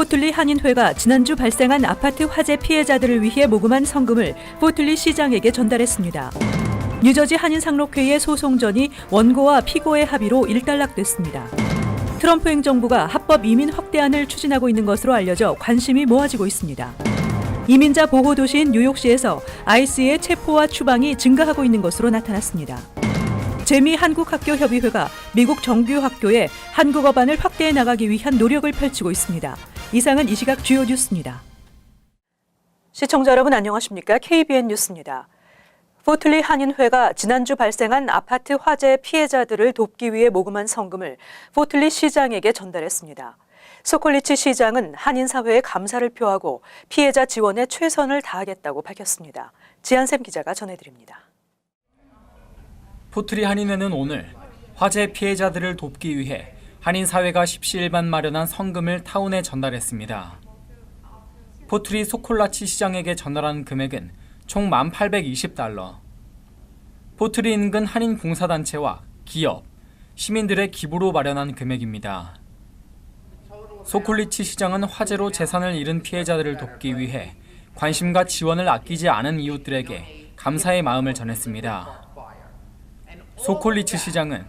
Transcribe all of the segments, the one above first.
포틀리 한인회가 지난주 발생한 아파트 화재 피해자들을 위해 모금한 성금을 포틀리 시장에게 전달했습니다. 뉴저지 한인상록회의 소송전이 원고와 피고의 합의로 일단락됐습니다. 트럼프 행정부가 합법 이민 확대안을 추진하고 있는 것으로 알려져 관심이 모아지고 있습니다. 이민자 보호 도시인 뉴욕시에서 IC의 체포와 추방이 증가하고 있는 것으로 나타났습니다. 재미 한국학교협의회가 미국 정규 학교에 한국어반을 확대해 나가기 위한 노력을 펼치고 있습니다. 이상은 이 시각 주요 뉴스입니다. 시청자 여러분 안녕하십니까? KBN 뉴스입니다. 포틀리 한인회가 지난주 발생한 아파트 화재 피해자들을 돕기 위해 모금한 성금을 포틀리 시장에게 전달했습니다. 소콜리치 시장은 한인사회에 감사를 표하고 피해자 지원에 최선을 다하겠다고 밝혔습니다. 지한샘 기자가 전해드립니다. 포틀리 한인회는 오늘 화재 피해자들을 돕기 위해 한인사회가 십시일반 마련한 성금을 타운에 전달했습니다. 포틀리 소콜라치 시장에게 전달한 금액은 총 $1,820. 포틀리 인근 한인 봉사단체와 기업, 시민들의 기부로 마련한 금액입니다. 소콜리치 시장은 화재로 재산을 잃은 피해자들을 돕기 위해 관심과 지원을 아끼지 않은 이웃들에게 감사의 마음을 전했습니다. 소콜리치 시장은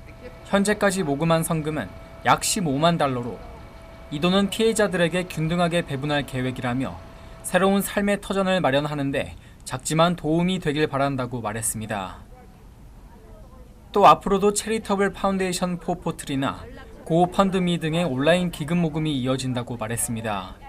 현재까지 모금한 성금은 약 $15만, 이 돈은 피해자들에게 균등하게 배분할 계획이라며 새로운 삶의 터전을 마련하는데 작지만 도움이 되길 바란다고 말했습니다. 또 앞으로도 체리터블 파운데이션 포 포틀리나 고펀드미 등의 온라인 기금 모금이 이어진다고 말했습니다.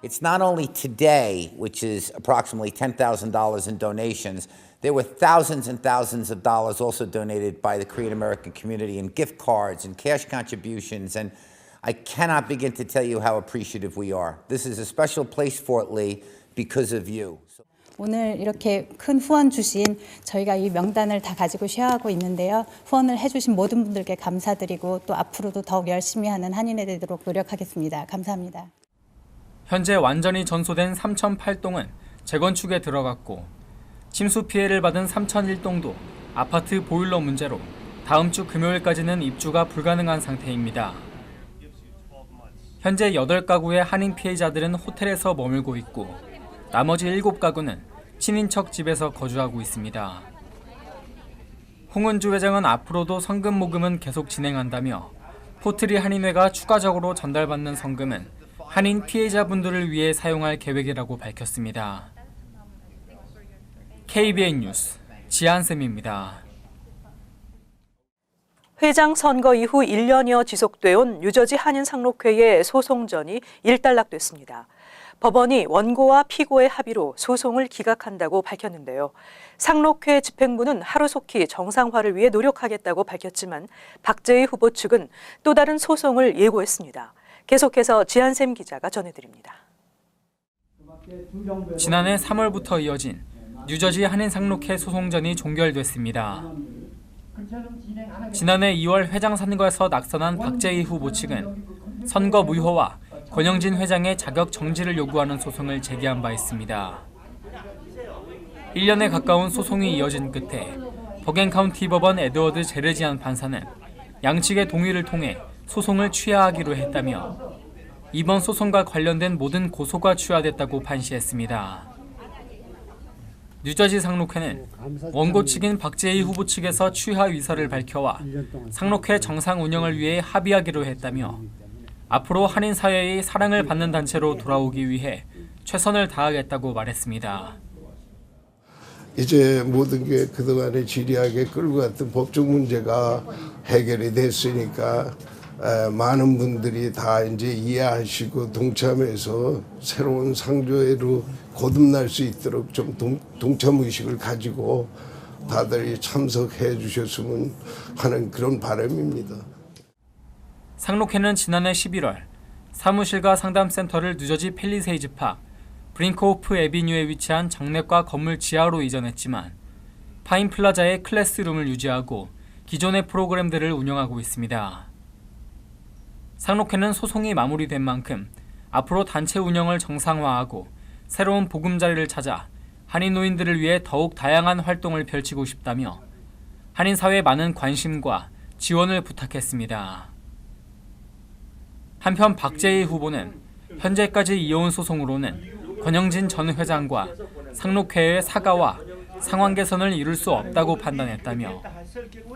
It's not only today, which is approximately $10,000 in donations. There were thousands and thousands of dollars also donated by the Korean American community in gift cards and cash contributions, and I cannot begin to tell you how appreciative we are. This is a special place, Fort Lee, because of you. 오늘 이렇게 큰 후원 주신 저희가 이 명단을 다 가지고 쉐어하고 있는데요. 후원을 해주신 모든 분들께 감사드리고 또 앞으로도 더욱 열심히 하는 한인회 되도록 노력하겠습니다. 감사합니다. 현재 완전히 전소된 3008동은 재건축에 들어갔고 침수 피해를 받은 3001동도 아파트 보일러 문제로 다음 주 금요일까지는 입주가 불가능한 상태입니다. 현재 8가구의 한인 피해자들은 호텔에서 머물고 있고 나머지 7가구는 친인척 집에서 거주하고 있습니다. 홍은주 회장은 앞으로도 성금 모금은 계속 진행한다며 포틀리 한인회가 추가적으로 전달받는 성금은 한인 피해자분들을 위해 사용할 계획이라고 밝혔습니다. KBN 뉴스 지한샘입니다. 회장 선거 이후 1년여 지속돼 온 뉴저지 한인상록회의 소송전이 일단락됐습니다. 법원이 원고와 피고의 합의로 소송을 기각한다고 밝혔는데요. 상록회 집행부는 하루속히 정상화를 위해 노력하겠다고 밝혔지만 박재희 후보 측은 또 다른 소송을 예고했습니다. 계속해서 지한샘 기자가 전해드립니다. 지난해 3월부터 이어진 뉴저지 한인상록회 소송전이 종결됐습니다. 지난해 2월 회장 선거에서 낙선한 박재희 후보 측은 선거 무효와 권영진 회장의 자격 정지를 요구하는 소송을 제기한 바 있습니다. 1년에 가까운 소송이 이어진 끝에 버겐 카운티 법원 에드워드 제르지안 판사는 양측의 동의를 통해 소송을 취하하기로 했다며 이번 소송과 관련된 모든 고소가 취하됐다고 판시했습니다. 뉴저지 상록회는 원고 측인 박재희 후보 측에서 취하 의사를 밝혀와 상록회 정상 운영을 위해 합의하기로 했다며 앞으로 한인 사회의 사랑을 받는 단체로 돌아오기 위해 최선을 다하겠다고 말했습니다. 이제 모든 게 그동안에 지리하게 끌고 갔던 법적 문제가 해결이 됐으니까 많은 분들이 다 이제 이해하시고 동참해서 새로운 상조회로 거듭날 수 있도록 좀 동참 의식을 가지고 다들 참석해 주셨으면 하는 그런 바람입니다. 상록회는 지난해 11월 사무실과 상담센터를 뉴저지 팰리세이즈 팍 브링크호프 애비뉴에 위치한 정내과 건물 지하로 이전했지만 파인플라자의 클래스룸을 유지하고 기존의 프로그램들을 운영하고 있습니다. 상록회는 소송이 마무리된 만큼 앞으로 단체 운영을 정상화하고 새로운 보금자리를 찾아 한인 노인들을 위해 더욱 다양한 활동을 펼치고 싶다며 한인사회에 많은 관심과 지원을 부탁했습니다. 한편 박재희 후보는 현재까지 이어온 소송으로는 권영진 전 회장과 상록회의 사과와 상황 개선을 이룰 수 없다고 판단했다며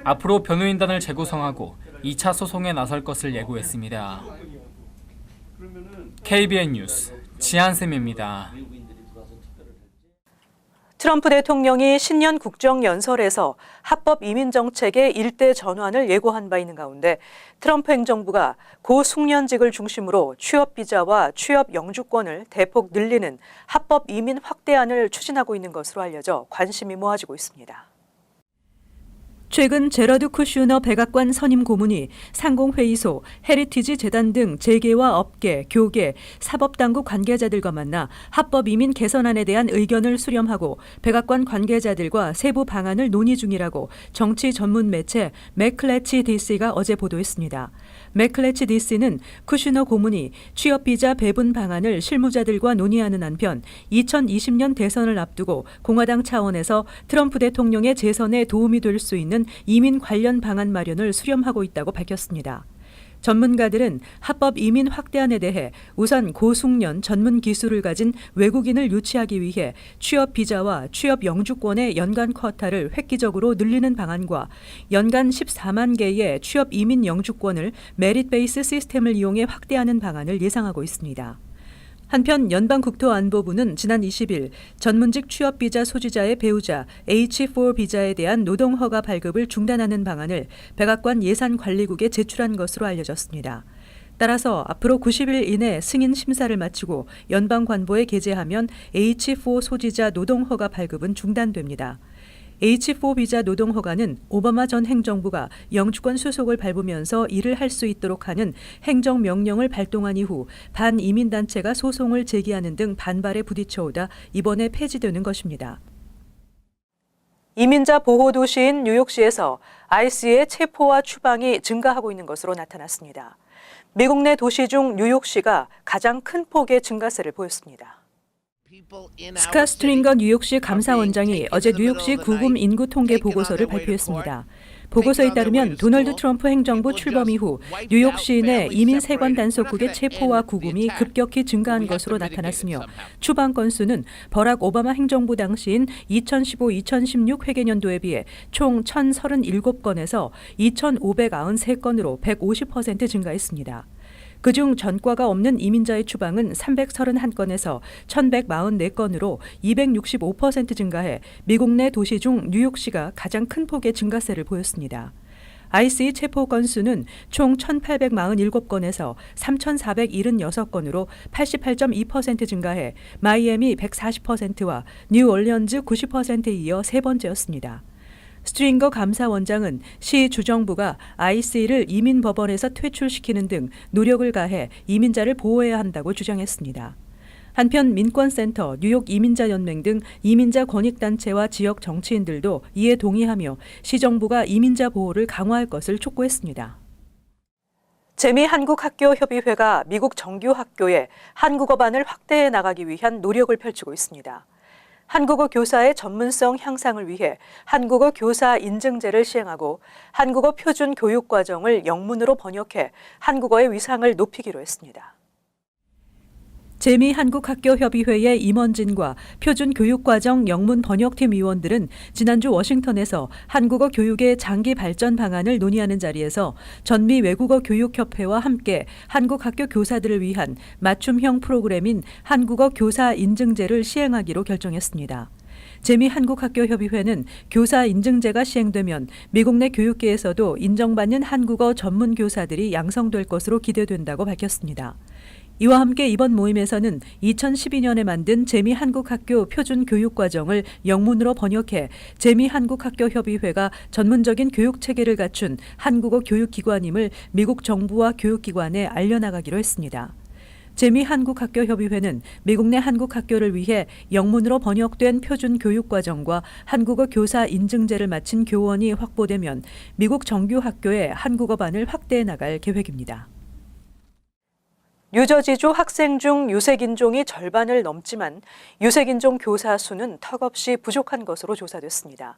앞으로 변호인단을 재구성하고 2차 소송에 나설 것을 예고했습니다. KBN 뉴스 지한쌤입니다. 트럼프 대통령이 신년 국정연설에서 합법 이민 정책의 일대 전환을 예고한 바 있는 가운데 트럼프 행정부가 고숙련직을 중심으로 취업 비자와 취업 영주권을 대폭 늘리는 합법 이민 확대안을 추진하고 있는 것으로 알려져 관심이 모아지고 있습니다. 최근 제러드 쿠슈너 백악관 선임 고문이 상공회의소, 헤리티지 재단 등 재계와 업계, 교계, 사법당국 관계자들과 만나 합법 이민 개선안에 대한 의견을 수렴하고 백악관 관계자들과 세부 방안을 논의 중이라고 정치 전문 매체 맥클래치 DC가 어제 보도했습니다. 맥클래치 DC는 쿠슈너 고문이 취업비자 배분 방안을 실무자들과 논의하는 한편 2020년 대선을 앞두고 공화당 차원에서 트럼프 대통령의 재선에 도움이 될 수 있는 이민 관련 방안 마련을 수렴하고 있다고 밝혔습니다. 전문가들은 합법 이민 확대안에 대해 우선 고숙련 전문 기술을 가진 외국인을 유치하기 위해 취업 비자와 취업 영주권의 연간 쿼타를 획기적으로 늘리는 방안과 연간 14만 개의 취업 이민 영주권을 메릿 베이스 시스템을 이용해 확대하는 방안을 예상하고 있습니다. 한편 연방국토안보부는 지난 20일 전문직 취업비자 소지자의 배우자 H4 비자에 대한 노동허가 발급을 중단하는 방안을 백악관 예산관리국에 제출한 것으로 알려졌습니다. 따라서 앞으로 90일 이내 승인 심사를 마치고 연방관보에 게재하면 H4 소지자 노동허가 발급은 중단됩니다. H4 비자 노동허가는 오바마 전 행정부가 영주권 수속을 밟으면서 일을 할 수 있도록 하는 행정명령을 발동한 이후 반이민단체가 소송을 제기하는 등 반발에 부딪혀오다 이번에 폐지되는 것입니다. 이민자 보호 도시인 뉴욕시에서 ICE의 체포와 추방이 증가하고 있는 것으로 나타났습니다. 미국 내 도시 중 뉴욕시가 가장 큰 폭의 증가세를 보였습니다. 스캇 스트링거 뉴욕시 감사원장이 어제 뉴욕시 구금 인구 통계 보고서를 발표했습니다. 보고서에 따르면 도널드 트럼프 행정부 출범 이후 뉴욕시 내 이민 세관 단속국의 체포와 구금이 급격히 증가한 것으로 나타났으며 추방 건수는 버락 오바마 행정부 당시인 2015-2016 회계년도에 비해 총 1,037건에서 2,593건으로 150% 증가했습니다. 그중 전과가 없는 이민자의 추방은 331건에서 1,144건으로 265% 증가해 미국 내 도시 중 뉴욕시가 가장 큰 폭의 증가세를 보였습니다. ICE 체포 건수는 총 1,847건에서 3,476건으로 88.2% 증가해 마이애미 140%와 뉴올리언즈 90%에 이어 세 번째였습니다. 스트링거 감사원장은 시 주정부가 ICE를 이민법원에서 퇴출시키는 등 노력을 가해 이민자를 보호해야 한다고 주장했습니다. 한편 민권센터, 뉴욕 이민자연맹 등 이민자 권익단체와 지역 정치인들도 이에 동의하며 시정부가 이민자 보호를 강화할 것을 촉구했습니다. 재미한국학교협의회가 미국 정규 학교에 한국어반을 확대해 나가기 위한 노력을 펼치고 있습니다. 한국어 교사의 전문성 향상을 위해 한국어 교사 인증제를 시행하고 한국어 표준 교육 과정을 영문으로 번역해 한국어의 위상을 높이기로 했습니다. 재미한국학교협의회의 임원진과 표준교육과정 영문 번역팀 위원들은 지난주 워싱턴에서 한국어 교육의 장기 발전 방안을 논의하는 자리에서 전미 외국어 교육협회와 함께 한국 학교 교사들을 위한 맞춤형 프로그램인 한국어 교사 인증제를 시행하기로 결정했습니다. 재미한국학교협의회는 교사 인증제가 시행되면 미국 내 교육계에서도 인정받는 한국어 전문 교사들이 양성될 것으로 기대된다고 밝혔습니다. 이와 함께 이번 모임에서는 2012년에 만든 재미한국학교 표준교육과정을 영문으로 번역해 재미한국학교협의회가 전문적인 교육체계를 갖춘 한국어 교육기관임을 미국 정부와 교육기관에 알려나가기로 했습니다. 재미한국학교협의회는 미국 내 한국학교를 위해 영문으로 번역된 표준교육과정과 한국어 교사 인증제를 마친 교원이 확보되면 미국 정규 학교에 한국어반을 확대해 나갈 계획입니다. 뉴저지주 학생 중 유색인종이 절반을 넘지만 유색인종 교사 수는 턱없이 부족한 것으로 조사됐습니다.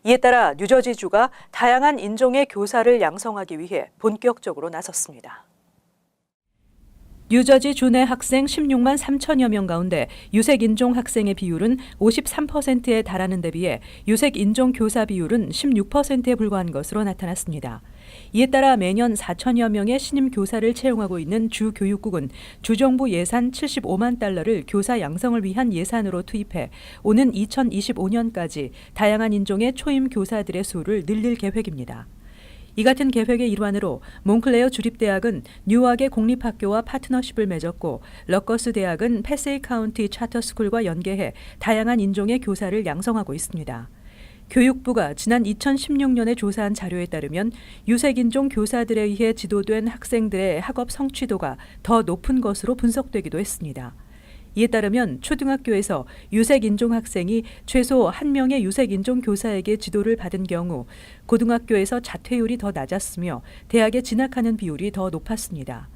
이에 따라 뉴저지주가 다양한 인종의 교사를 양성하기 위해 본격적으로 나섰습니다. 뉴저지 주내 학생 16만 3천여 명 가운데 유색인종 학생의 비율은 53%에 달하는 데 비해 유색인종 교사 비율은 16%에 불과한 것으로 나타났습니다. 이에 따라 매년 4천여 명의 신임 교사를 채용하고 있는 주 교육국은 주정부 예산 75만 달러를 교사 양성을 위한 예산으로 투입해 오는 2025년까지 다양한 인종의 초임 교사들의 수를 늘릴 계획입니다. 이 같은 계획의 일환으로 몽클레어 주립대학은 뉴악의 공립학교와 파트너십을 맺었고 러커스 대학은 패세이 카운티 차터스쿨과 연계해 다양한 인종의 교사를 양성하고 있습니다. 교육부가 지난 2016년에 조사한 자료에 따르면 유색인종 교사들에 의해 지도된 학생들의 학업 성취도가 더 높은 것으로 분석되기도 했습니다. 이에 따르면 초등학교에서 유색인종 학생이 최소 1명의 유색인종 교사에게 지도를 받은 경우 고등학교에서 자퇴율이 더 낮았으며 대학에 진학하는 비율이 더 높았습니다.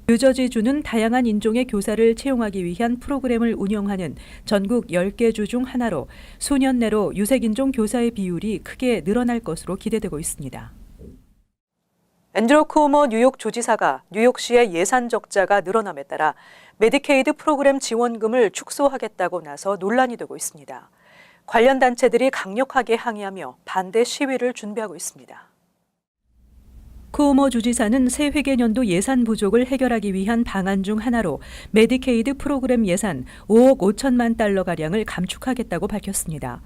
뉴저지주는 다양한 인종의 교사를 채용하기 위한 프로그램을 운영하는 전국 10개 주 중 하나로 수년 내로 유색인종 교사의 비율이 크게 늘어날 것으로 기대되고 있습니다. 앤드류 쿠오모 뉴욕 주지사가 뉴욕시의 예산 적자가 늘어남에 따라 메디케이드 프로그램 지원금을 축소하겠다고 나서 논란이 되고 있습니다. 관련 단체들이 강력하게 항의하며 반대 시위를 준비하고 있습니다. 쿠오모 주지사는 새 회계년도 예산 부족을 해결하기 위한 방안 중 하나로 메디케이드 프로그램 예산 5억 5천만 달러가량을 감축하겠다고 밝혔습니다.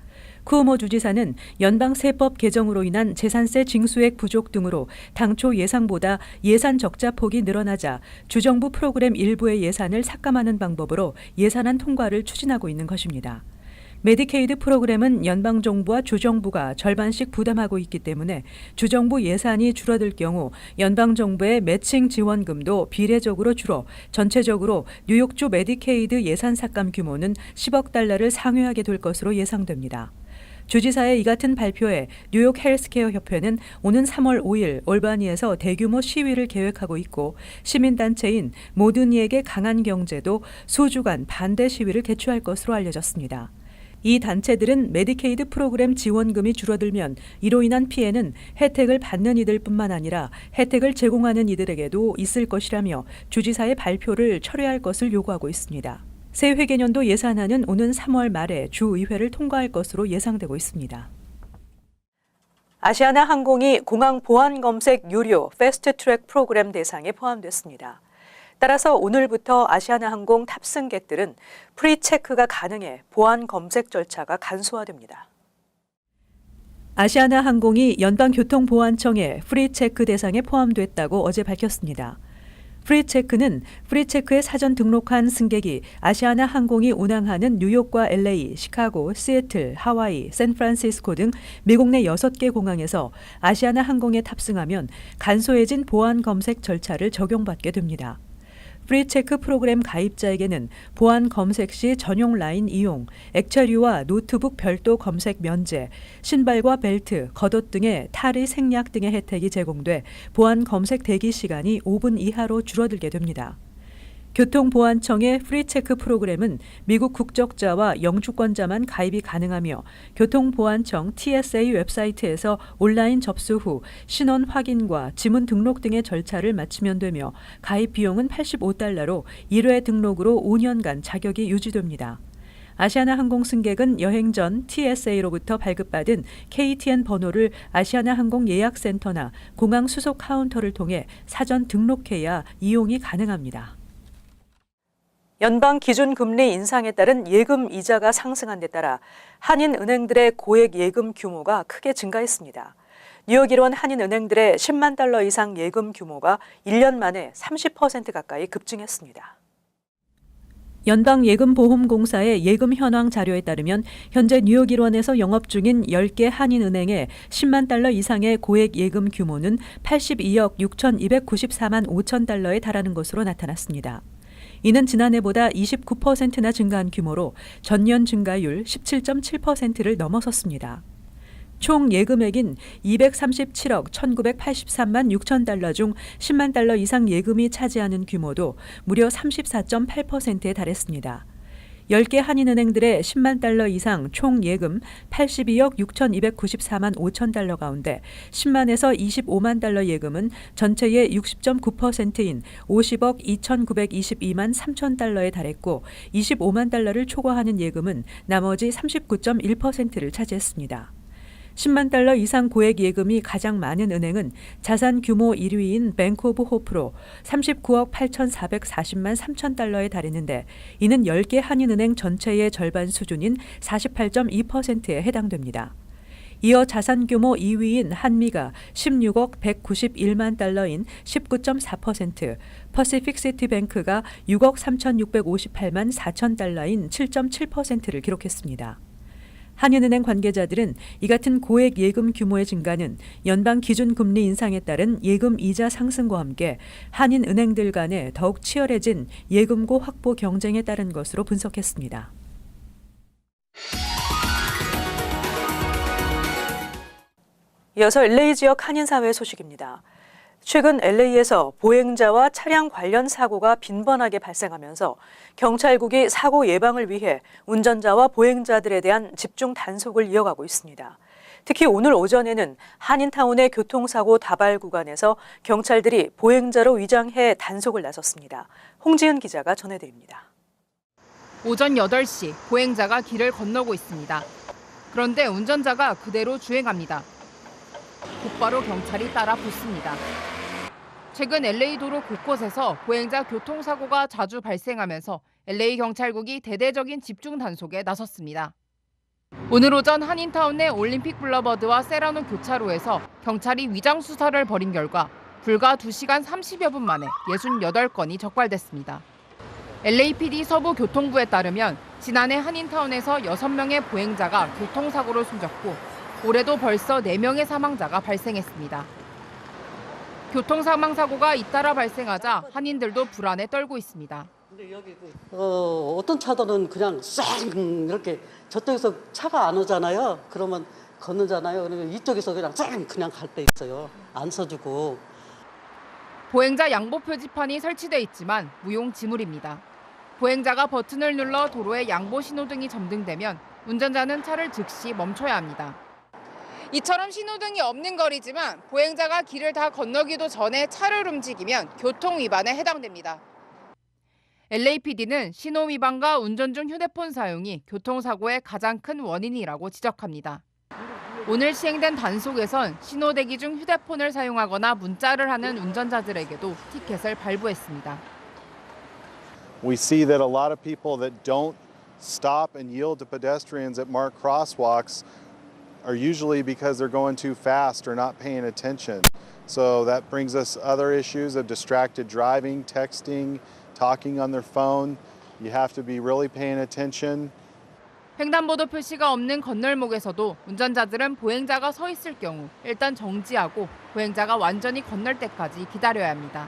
쿠오모 주지사는 연방 세법 개정으로 인한 재산세 징수액 부족 등으로 당초 예상보다 예산 적자 폭이 늘어나자 주정부 프로그램 일부의 예산을 삭감하는 방법으로 예산안 통과를 추진하고 있는 것입니다. 메디케이드 프로그램은 연방정부와 주정부가 절반씩 부담하고 있기 때문에 주정부 예산이 줄어들 경우 연방정부의 매칭 지원금도 비례적으로 줄어 전체적으로 뉴욕주 메디케이드 예산 삭감 규모는 10억 달러를 상회하게 될 것으로 예상됩니다. 주지사의 이 같은 발표에 뉴욕 헬스케어 협회는 오는 3월 5일 올바니에서 대규모 시위를 계획하고 있고 시민단체인 모든 이에게 강한 경제도 수주간 반대 시위를 개최할 것으로 알려졌습니다. 이 단체들은 메디케이드 프로그램 지원금이 줄어들면 이로 인한 피해는 혜택을 받는 이들뿐만 아니라 혜택을 제공하는 이들에게도 있을 것이라며 주지사의 발표를 철회할 것을 요구하고 있습니다. 새 회계년도 예산안은 오는 3월 말에 주의회를 통과할 것으로 예상되고 있습니다. 아시아나 항공이 공항 보안 검색 유료 패스트트랙 프로그램 대상에 포함됐습니다. 따라서 오늘부터 아시아나 항공 탑승객들은 프리체크가 가능해 보안 검색 절차가 간소화됩니다. 아시아나 항공이 연방교통보안청의 프리체크 대상에 포함됐다고 어제 밝혔습니다. 프리체크는 프리체크에 사전 등록한 승객이 아시아나 항공이 운항하는 뉴욕과 LA, 시카고, 시애틀, 하와이, 샌프란시스코 등 미국 내 6개 공항에서 아시아나 항공에 탑승하면 간소해진 보안 검색 절차를 적용받게 됩니다. 프리체크 프로그램 가입자에게는 보안 검색 시 전용 라인 이용, 액체류와 노트북 별도 검색 면제, 신발과 벨트, 겉옷 등의 탈의 생략 등의 혜택이 제공돼 보안 검색 대기 시간이 5분 이하로 줄어들게 됩니다. 교통보안청의 프리체크 프로그램은 미국 국적자와 영주권자만 가입이 가능하며 교통보안청 TSA 웹사이트에서 온라인 접수 후 신원 확인과 지문 등록 등의 절차를 마치면 되며 가입 비용은 $85로 1회 등록으로 5년간 자격이 유지됩니다. 아시아나 항공 승객은 여행 전 TSA로부터 발급받은 KTN 번호를 아시아나 항공 예약센터나 공항 수속 카운터를 통해 사전 등록해야 이용이 가능합니다. 연방 기준금리 인상에 따른 예금 이자가 상승한 데 따라 한인은행들의 고액 예금 규모가 크게 증가했습니다. 뉴욕 일원 한인은행들의 10만 달러 이상 예금 규모가 1년 만에 30% 가까이 급증했습니다. 연방예금보험공사의 예금 현황 자료에 따르면 현재 뉴욕 일원에서 영업 중인 10개 한인은행의 10만 달러 이상의 고액 예금 규모는 82억 6,294만 5천 달러에 달하는 것으로 나타났습니다. 이는 지난해보다 29%나 증가한 규모로 전년 증가율 17.7%를 넘어섰습니다. 총 예금액인 237억 1,983만 6천 달러 중 10만 달러 이상 예금이 차지하는 규모도 무려 34.8%에 달했습니다. 10개 한인은행들의 10만 달러 이상 총 예금 82억 6,294만 5천 달러 가운데 10만에서 25만 달러 예금은 전체의 60.9%인 50억 2,922만 3천 달러에 달했고 25만 달러를 초과하는 예금은 나머지 39.1%를 차지했습니다. 10만 달러 이상 고액 예금이 가장 많은 은행은 자산 규모 1위인 뱅크 오브 호프로 39억 8,440만 3천 달러에 달했는데 이는 10개 한인은행 전체의 절반 수준인 48.2%에 해당됩니다. 이어 자산 규모 2위인 한미가 16억 191만 달러인 19.4%, 퍼시픽시티뱅크가 6억 3,658만 4천 달러인 7.7%를 기록했습니다. 한인은행 관계자들은 이 같은 고액 예금 규모의 증가는 연방 기준금리 인상에 따른 예금 이자 상승과 함께 한인은행들 간의 더욱 치열해진 예금고 확보 경쟁에 따른 것으로 분석했습니다. 이어서 LA 지역 한인사회 소식입니다. 최근 LA에서 보행자와 차량 관련 사고가 빈번하게 발생하면서 경찰국이 사고 예방을 위해 운전자와 보행자들에 대한 집중 단속을 이어가고 있습니다. 특히 오늘 오전에는 한인타운의 교통사고 다발 구간에서 경찰들이 보행자로 위장해 단속을 나섰습니다. 홍지은 기자가 전해드립니다. 오전 8시 보행자가 길을 건너고 있습니다. 그런데 운전자가 그대로 주행합니다. 곧바로 경찰이 따라 붙습니다. 최근 LA 도로 곳곳에서 보행자 교통사고가 자주 발생하면서 LA 경찰국이 대대적인 집중 단속에 나섰습니다. 오늘 오전 한인타운 내 올림픽 블러버드와 세라노 교차로에서 경찰이 위장 수사를 벌인 결과 불과 2시간 30여 분 만에 68건이 적발됐습니다. LAPD 서부교통부에 따르면 지난해 한인타운에서 6명의 보행자가 교통사고를 숨졌고 올해도 벌써 4명의 사망자가 발생했습니다. 교통사망사고가 잇따라 발생하자 한인들도 불안에 떨고 있습니다. 근데 여기 어떤 차들은 그냥 쌩 이렇게 저쪽에서 차가 안 오잖아요. 그러면 걷는잖아요. 그러면 이쪽에서 그냥 갈 때 있어요. 안 서주고. 보행자 양보 표지판이 설치돼 있지만 무용지물입니다. 보행자가 버튼을 눌러 도로에 양보 신호등이 점등되면 운전자는 차를 즉시 멈춰야 합니다. 이처럼 신호등이 없는 거리지만 보행자가 길을 다 건너기도 전에 차를 움직이면 교통 위반에 해당됩니다. LAPD는 신호 위반과 운전 중 휴대폰 사용이 교통사고의 가장 큰 원인이라고 지적합니다. 오늘 시행된 단속에선 신호 대기 중 휴대폰을 사용하거나 문자를 하는 운전자들에게도 티켓을 발부했습니다. We see that a lot of people that don't stop and yield to pedestrians at marked crosswalks are usually because they're going too fast or not paying attention. So that brings us other issues of distracted driving, texting, talking on their phone. You have to be really paying attention. 횡단보도 표시가 없는 건널목에서도 운전자들은 보행자가 서 있을 경우 일단 정지하고 보행자가 완전히 건널 때까지 기다려야 합니다.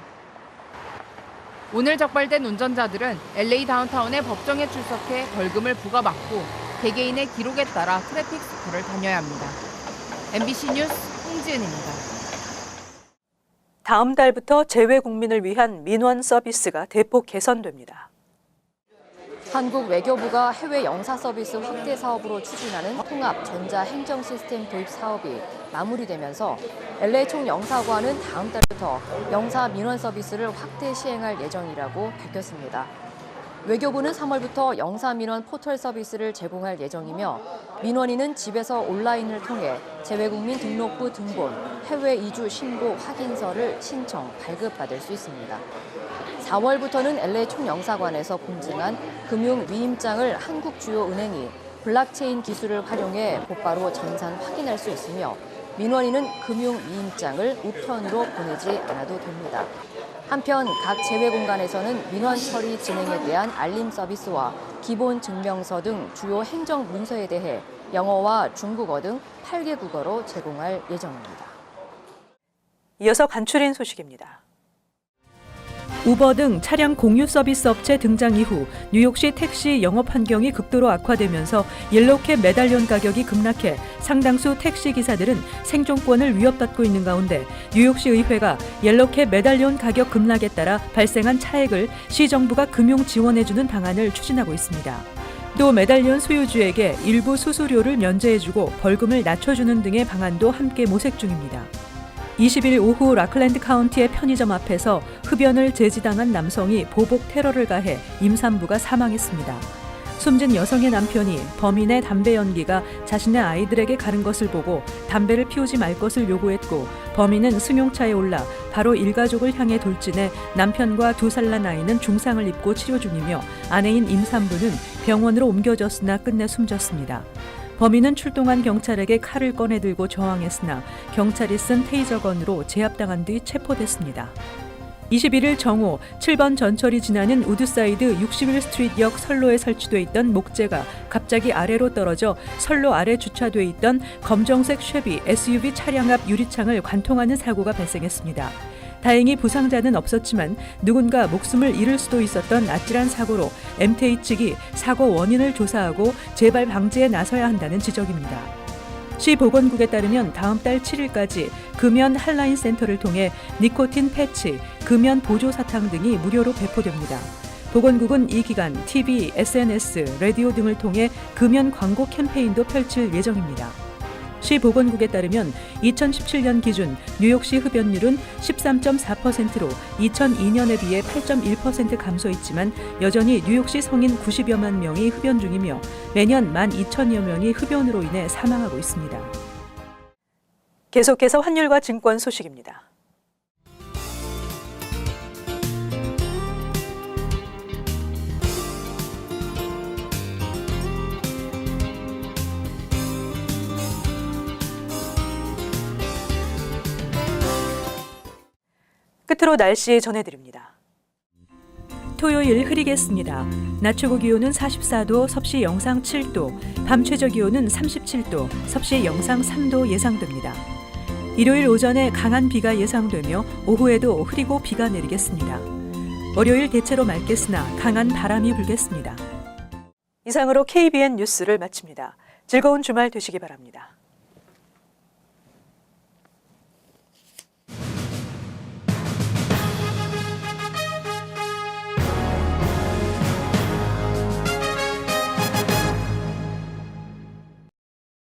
오늘 적발된 운전자들은 LA 다운타운의 법정에 출석해 벌금을 부과받고 개개인의 기록에 따라 트래픽 스쿨을 다녀야 합니다. MBC 뉴스 홍지은입니다. 다음 달부터 재외 국민을 위한 민원 서비스가 대폭 개선됩니다. 한국 외교부가 해외 영사 서비스 확대 사업으로 추진하는 통합 전자 행정 시스템 도입 사업이 마무리되면서 LA 총영사관은 다음 달부터 영사 민원 서비스를 확대 시행할 예정이라고 밝혔습니다. 외교부는 3월부터 영사 민원 포털 서비스를 제공할 예정이며 민원인은 집에서 온라인을 통해 재외국민 등록부 등본, 해외 이주 신고 확인서를 신청, 발급받을 수 있습니다. 4월부터는 LA 총영사관에서 공증한 금융 위임장을 한국 주요 은행이 블록체인 기술을 활용해 곧바로 전산 확인할 수 있으며 민원인은 금융 위임장을 우편으로 보내지 않아도 됩니다. 한편 각 재외 공간에서는 민원 처리 진행에 대한 알림 서비스와 기본 증명서 등 주요 행정 문서에 대해 영어와 중국어 등 8개 국어로 제공할 예정입니다. 이어서 간추린 소식입니다. 우버 등 차량 공유 서비스 업체 등장 이후 뉴욕시 택시 영업 환경이 극도로 악화되면서 옐로우캡 메달리온 가격이 급락해 상당수 택시 기사들은 생존권을 위협받고 있는 가운데 뉴욕시 의회가 옐로우캡 메달리온 가격 급락에 따라 발생한 차액을 시정부가 금융 지원해주는 방안을 추진하고 있습니다. 또 메달리온 소유주에게 일부 수수료를 면제해주고 벌금을 낮춰주는 등의 방안도 함께 모색 중입니다. 20일 오후 라클랜드 카운티의 편의점 앞에서 흡연을 제지당한 남성이 보복 테러를 가해 임산부가 사망했습니다. 숨진 여성의 남편이 범인의 담배 연기가 자신의 아이들에게 가는 것을 보고 담배를 피우지 말 것을 요구했고 범인은 승용차에 올라 바로 일가족을 향해 돌진해 남편과 2살 난 아이는 중상을 입고 치료 중이며 아내인 임산부는 병원으로 옮겨졌으나 끝내 숨졌습니다. 범인은 출동한 경찰에게 칼을 꺼내들고 저항했으나 경찰이 쓴 테이저건으로 제압당한 뒤 체포됐습니다. 21일 정오 7번 전철이 지나는 우드사이드 61스트리트역 선로에 설치돼 있던 목재가 갑자기 아래로 떨어져 선로 아래 주차돼 있던 검정색 쉐비 SUV 차량 앞 유리창을 관통하는 사고가 발생했습니다. 다행히 부상자는 없었지만 누군가 목숨을 잃을 수도 있었던 아찔한 사고로 MTA 측이 사고 원인을 조사하고 재발 방지에 나서야 한다는 지적입니다. 시 보건국에 따르면 다음 달 7일까지 금연 한라인 센터를 통해 니코틴 패치, 금연 보조 사탕 등이 무료로 배포됩니다. 보건국은 이 기간 TV, SNS, 라디오 등을 통해 금연 광고 캠페인도 펼칠 예정입니다. 시 보건국에 따르면 2017년 기준 뉴욕시 흡연율은 13.4%로 2002년에 비해 8.1% 감소했지만 여전히 뉴욕시 성인 90여만 명이 흡연 중이며 매년 12,000여 명이 흡연으로 인해 사망하고 있습니다. 계속해서 환율과 증권 소식입니다. 끝으로 날씨 전해드립니다. 토요일 흐리겠습니다. 낮 최고 기온은 44도, 섭씨 영상 7도, 밤 최저 기온은 37도, 섭씨 영상 3도 예상됩니다. 일요일 오전에 강한 비가 예상되며 오후에도 흐리고 비가 내리겠습니다. 월요일 대체로 맑겠으나 강한 바람이 불겠습니다. 이상으로 KBN 뉴스를 마칩니다. 즐거운 주말 되시기 바랍니다.